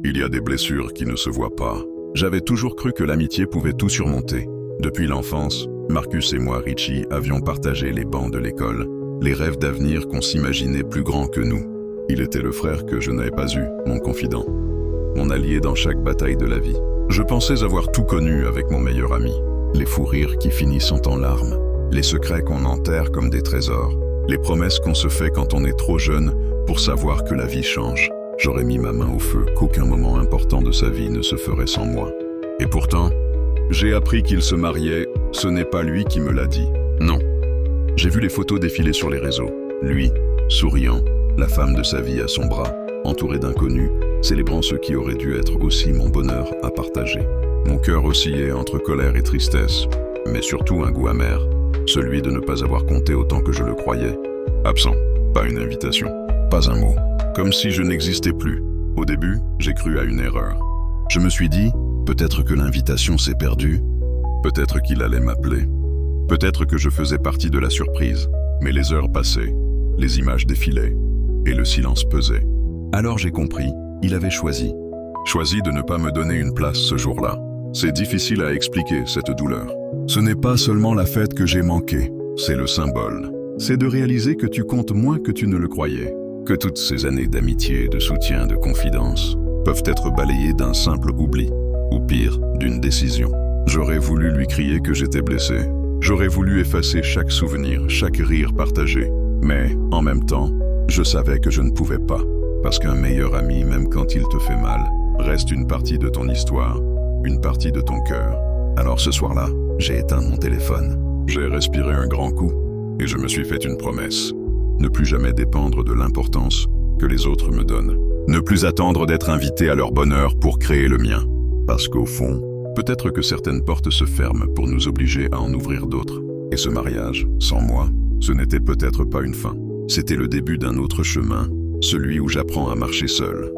Il y a des blessures qui ne se voient pas. J'avais toujours cru que l'amitié pouvait tout surmonter. Depuis l'enfance, Marcus et moi, Richie, avions partagé les bancs de l'école, les rêves d'avenir qu'on s'imaginait plus grands que nous. Il était le frère que je n'avais pas eu, mon confident, mon allié dans chaque bataille de la vie. Je pensais avoir tout connu avec mon meilleur ami. Les fous rires qui finissent en larmes, les secrets qu'on enterre comme des trésors, les promesses qu'on se fait quand on est trop jeune pour savoir que la vie change. J'aurais mis ma main au feu qu'aucun moment important de sa vie ne se ferait sans moi. Et pourtant, j'ai appris qu'il se mariait, ce n'est pas lui qui me l'a dit. Non. J'ai vu les photos défiler sur les réseaux. Lui, souriant, la femme de sa vie à son bras, entouré d'inconnus, célébrant ce qui aurait dû être aussi mon bonheur à partager. Mon cœur oscillait entre colère et tristesse, mais surtout un goût amer, celui de ne pas avoir compté autant que je le croyais. Absent, pas une invitation, pas un mot, comme si je n'existais plus. Au début, j'ai cru à une erreur. Je me suis dit, peut-être que l'invitation s'est perdue, peut-être qu'il allait m'appeler, peut-être que je faisais partie de la surprise, mais les heures passaient, les images défilaient, et le silence pesait. Alors j'ai compris, il avait choisi de ne pas me donner une place ce jour-là. C'est difficile à expliquer cette douleur. Ce n'est pas seulement la fête que j'ai manquée, c'est le symbole. C'est de réaliser que tu comptes moins que tu ne le croyais, que toutes ces années d'amitié, de soutien, de confidence peuvent être balayées d'un simple oubli, ou pire, d'une décision. J'aurais voulu lui crier que j'étais blessé. J'aurais voulu effacer chaque souvenir, chaque rire partagé. Mais, en même temps, je savais que je ne pouvais pas. Parce qu'un meilleur ami, même quand il te fait mal, reste une partie de ton histoire, une partie de ton cœur. Alors ce soir-là, j'ai éteint mon téléphone. J'ai respiré un grand coup et je me suis fait une promesse. Ne plus jamais dépendre de l'importance que les autres me donnent. Ne plus attendre d'être invité à leur bonheur pour créer le mien. Parce qu'au fond, peut-être que certaines portes se ferment pour nous obliger à en ouvrir d'autres. Et ce mariage, sans moi, ce n'était peut-être pas une fin. C'était le début d'un autre chemin, celui où j'apprends à marcher seul.